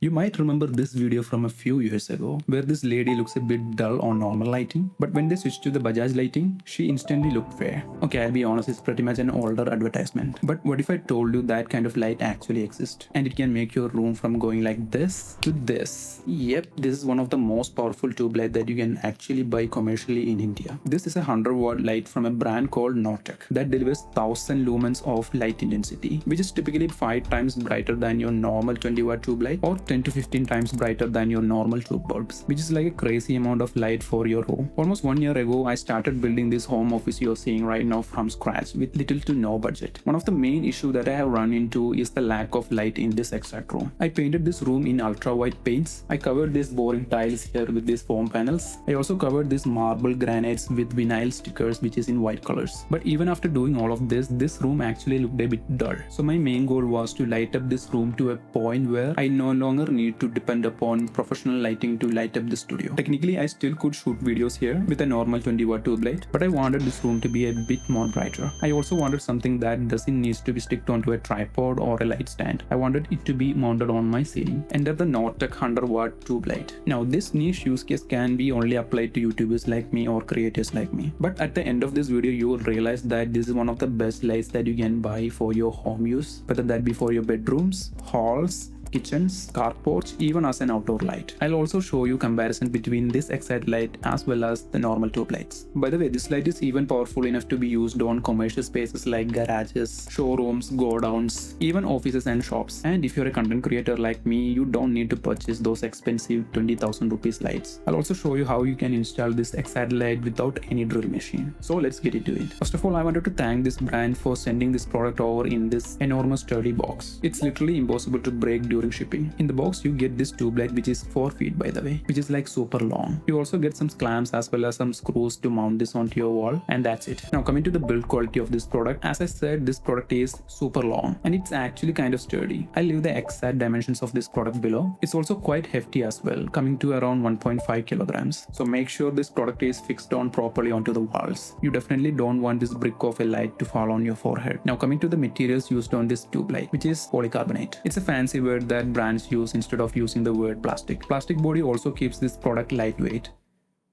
You might remember this video from a few years ago, where this lady looks a bit dull on normal lighting, but when they switched to the Bajaj lighting, she instantly looked fair. Okay, I'll be honest, it's pretty much an older advertisement. But what if I told you that kind of light actually exists, and it can make your room from going like this to this? Yep, this is one of the most powerful tube light that you can actually buy commercially in India. This is a 100-watt light from a brand called Nortek that delivers 1000 lumens of light intensity, which is typically 5 times brighter than your normal 20-watt tube light or 10 to 15 times brighter than your normal tube bulbs, which is like a crazy amount of light for your home. Almost 1 year ago, I started building this home office you're seeing right now from scratch with little to no budget. One of the main issues that I have run into is the lack of light in this exact room. I painted this room in ultra white paints. I covered these boring tiles here with these foam panels. I also covered these marble granites with vinyl stickers, which is in white colors. But even after doing all of this room actually looked a bit dull. So my main goal was to light up this room to a point where I no longer need to depend upon professional lighting to light up the studio. Technically, I still could shoot videos here with a normal 20-watt tube light, but I wanted this room to be a bit more brighter. I also wanted something that doesn't need to be sticked onto a tripod or a light stand. I wanted it to be mounted on my ceiling. Enter the Nortek 100-watt tube light. Now, this niche use case can be only applied to YouTubers like me or creators like me. But at the end of this video, you will realize that this is one of the best lights that you can buy for your home use, whether that be for your bedrooms, halls, kitchens, carports, even as an outdoor light. I'll also show you comparison between this exact light as well as the normal tube lights. By the way, this light is even powerful enough to be used on commercial spaces like garages, showrooms, godowns, even offices and shops. And if you're a content creator like me, you don't need to purchase those expensive 20,000 rupees lights. I'll also show you how you can install this exact light without any drill machine. So let's get into it. First of all, I wanted to thank this brand for sending this product over in this enormous sturdy box. It's literally impossible to break during shipping. In the box, you get this tube light, which is 4 feet by the way, which is like super long. You also get some clamps as well as some screws to mount this onto your wall, and that's it. Now coming to the build quality of this product, as I said, this product is super long and it's actually kind of sturdy. I'll leave the exact dimensions of this product below. It's also quite hefty as well, coming to around 1.5 kilograms. So make sure this product is fixed on properly onto the walls. You definitely don't want this brick of a light to fall on your forehead. Now coming to the materials used on this tube light, which is polycarbonate. It's a fancy word that brands use instead of using the word plastic. Plastic body also keeps this product lightweight.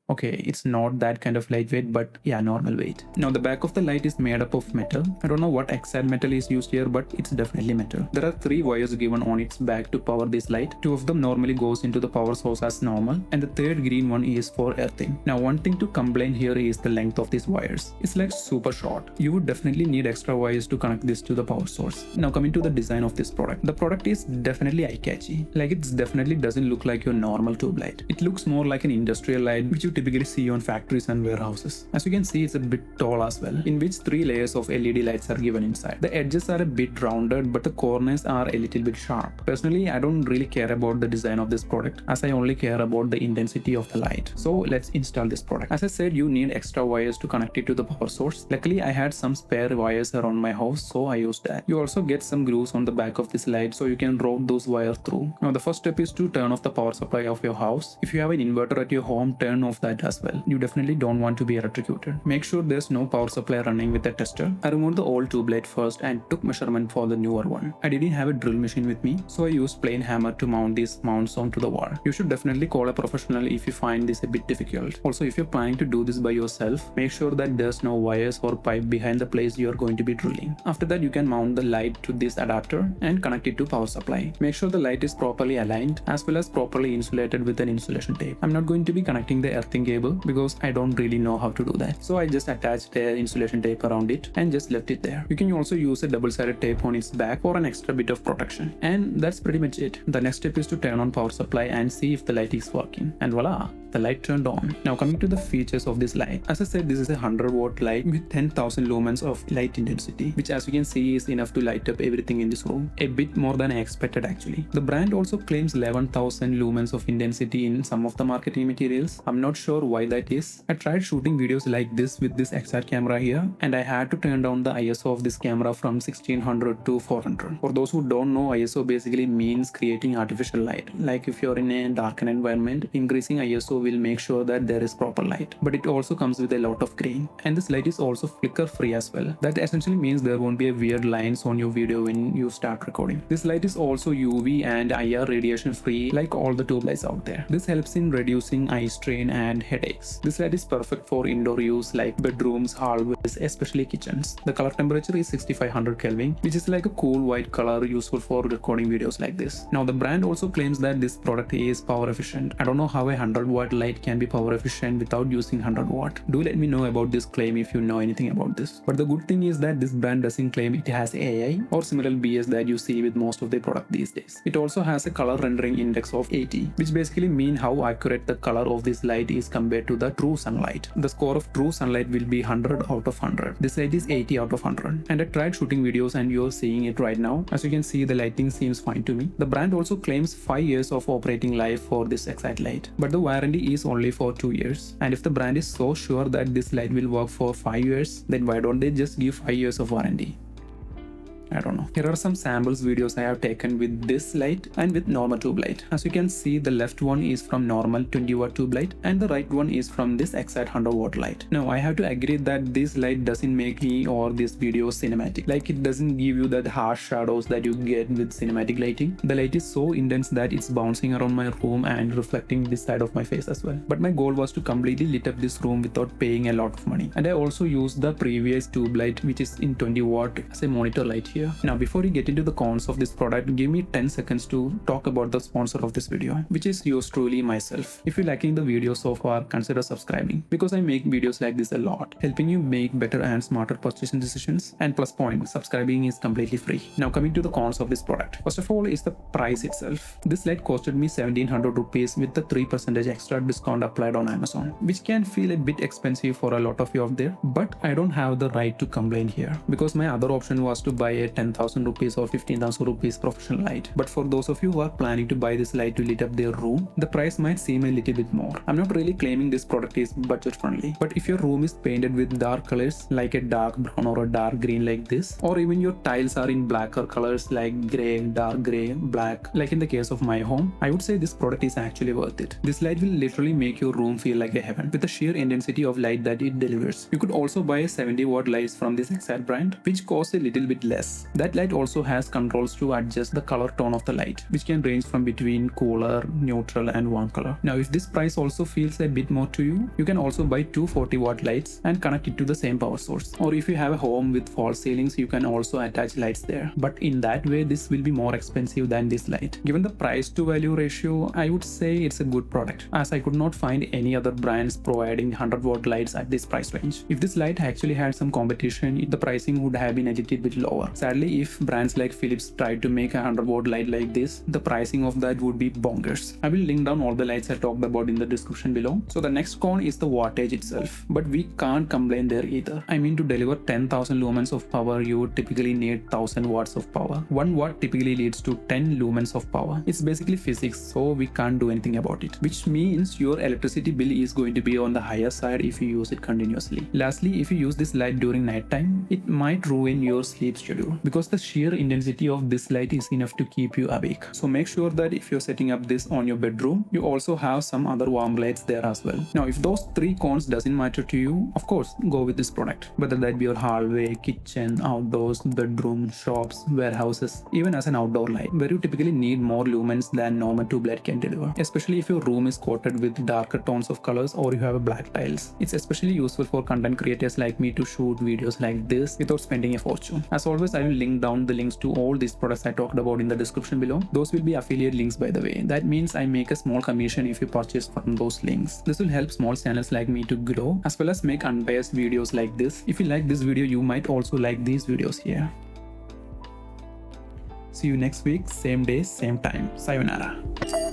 Okay, it's not that kind of lightweight, but yeah, normal weight. Now the back of the light is made up of metal. I don't know what exact metal is used here, but it's definitely metal. There are 3 wires given on its back to power this light. 2 of them normally goes into the power source as normal, and the third green one is for earthing. Now one thing to complain here is the length of these wires. It's like super short. You would definitely need extra wires to connect this to the power source. Now coming to the design of this product. The product is definitely eye-catchy. Like it definitely doesn't look like your normal tube light. It looks more like an industrial light, which you typically see on factories and warehouses. As you can see, it's a bit tall as well, in which 3 layers of LED lights are given inside. The edges are a bit rounded, but the corners are a little bit sharp. Personally, I don't really care about the design of this product, as I only care about the intensity of the light. So let's install this product. As I said, you need extra wires to connect it to the power source. Luckily, I had some spare wires around my house, so I used that. You also get some grooves on the back of this light, so you can route those wires through. Now the first step is to turn off the power supply of your house. If you have an inverter at your home, turn off that as well. You definitely don't want to be electrocuted. Make sure there's no power supply running with a tester. I removed the old tube light first and took measurement for the newer one. I didn't have a drill machine with me, so I used plain hammer to mount these mounts onto the wall. You should definitely call a professional if you find this a bit difficult. Also, if you're planning to do this by yourself, make sure that there's no wires or pipe behind the place you're going to be drilling. After that, you can mount the light to this adapter and connect it to power supply. Make sure the light is properly aligned as well as properly insulated with an insulation tape. I'm not going to be connecting the earthing cable because I don't really know how to do that. So I just attached the insulation tape around it and just left it there. You can also use a double-sided tape on its back for an extra bit of protection. And that's pretty much it. The next step is to turn on power supply and see if the light is working. And voila! The light turned on. Now coming to the features of this light. As I said, this is a 100-watt light with 10,000 lumens of light intensity, which as you can see is enough to light up everything in this room. A bit more than I expected actually. The brand also claims 11,000 lumens of intensity in some of the marketing materials. I'm not sure why that is. I tried shooting videos like this with this exact camera here, and I had to turn down the ISO of this camera from 1600 to 400. For those who don't know, ISO basically means creating artificial light. Like if you're in a darkened environment, increasing ISO will make sure that there is proper light. But it also comes with a lot of grain, and this light is also flicker free as well. That essentially means there won't be a weird lines on your video when you start recording. This light is also UV and IR radiation free like all the tube lights out there. This helps in reducing eye strain and headaches. This light is perfect for indoor use like bedrooms, hallways, especially kitchens. The color temperature is 6500 Kelvin, which is like a cool white color useful for recording videos like this. Now the brand also claims that this product is power efficient. I don't know how a 100-watt light can be power efficient without using 100 watt. Do let me know about this claim if you know anything about this. But the good thing is that this brand doesn't claim it has AI or similar BS that you see with most of the product these days. It also has a color rendering index of 80, which basically means how accurate the color of this light is compared to the true sunlight. The score of true sunlight will be 100 out of 100. This light is 80 out of 100. And I tried shooting videos and you're seeing it right now. As you can see, the lighting seems fine to me. The brand also claims 5 years of operating life for this exact light, but the warranty is only for 2 years. And if the brand is so sure that this light will work for 5 years, then why don't they just give 5 years of warranty? I don't know. Here are some samples videos I have taken with this light and with normal tube light. As you can see, the left one is from normal 20-watt tube light and the right one is from this exact 100-watt light. Now I have to agree that this light doesn't make me or this video cinematic. Like, it doesn't give you that harsh shadows that you get with cinematic lighting. The light is so intense that it's bouncing around my room and reflecting this side of my face as well. But my goal was to completely lit up this room without paying a lot of money. And I also used the previous tube light, which is in 20-watt, as a monitor light here. Now before we get into the cons of this product, give me 10 seconds to talk about the sponsor of this video, which is yours truly, myself. If you're liking the video so far, consider subscribing, because I make videos like this a lot, helping you make better and smarter purchasing decisions. And plus point, subscribing is completely free. Now coming to the cons of this product. First of all is the price itself. This light costed me 1700 rupees with the 3% extra discount applied on Amazon, which can feel a bit expensive for a lot of you out there, but I don't have the right to complain here, because my other option was to buy a 10,000 rupees or 15,000 rupees professional light. But for those of you who are planning to buy this light to lit up their room, the price might seem a little bit more. I'm not really claiming this product is budget friendly, but if your room is painted with dark colors like a dark brown or a dark green like this, or even your tiles are in blacker colors like gray, dark gray, black, like in the case of my home, I would say this product is actually worth it. This light will literally make your room feel like a heaven with the sheer intensity of light that it delivers. You could also buy a 70-watt lights from this exact brand, which costs a little bit less. That light also has controls to adjust the color tone of the light, which can range from between cooler, neutral and warm color. Now if this price also feels a bit more to you, you can also buy two 40-watt lights and connect it to the same power source. Or if you have a home with false ceilings, you can also attach lights there. But in that way, this will be more expensive than this light. Given the price to value ratio, I would say it's a good product, as I could not find any other brands providing 100-watt lights at this price range. If this light actually had some competition, the pricing would have been a little bit lower. Sadly, if brands like Philips tried to make a 100-watt light like this, the pricing of that would be bonkers. I will link down all the lights I talked about in the description below. So the next con is the wattage itself, but we can't complain there either. I mean, to deliver 10,000 lumens of power, you would typically need 1000 watts of power. 1 watt typically leads to 10 lumens of power. It's basically physics, so we can't do anything about it, which means your electricity bill is going to be on the higher side if you use it continuously. Lastly, if you use this light during night time, it might ruin your sleep schedule, because the sheer intensity of this light is enough to keep you awake. So make sure that if you're setting up this on your bedroom, you also have some other warm lights there as well. Now if those 3 cons doesn't matter to you, of course go with this product, whether that be your hallway, kitchen, outdoors, bedroom, shops, warehouses, even as an outdoor light, where you typically need more lumens than normal tube light can deliver, especially if your room is coated with darker tones of colors or you have a black tiles. It's especially useful for content creators like me to shoot videos like this without spending a fortune. As always, I will link down the links to all these products I talked about in the description below. Those will be affiliate links, by the way. That means I make a small commission if you purchase from those links. This will help small channels like me to grow, as well as make unbiased videos like this. If you like this video, you might also like these videos here. See you next week, same day, same time. Sayonara.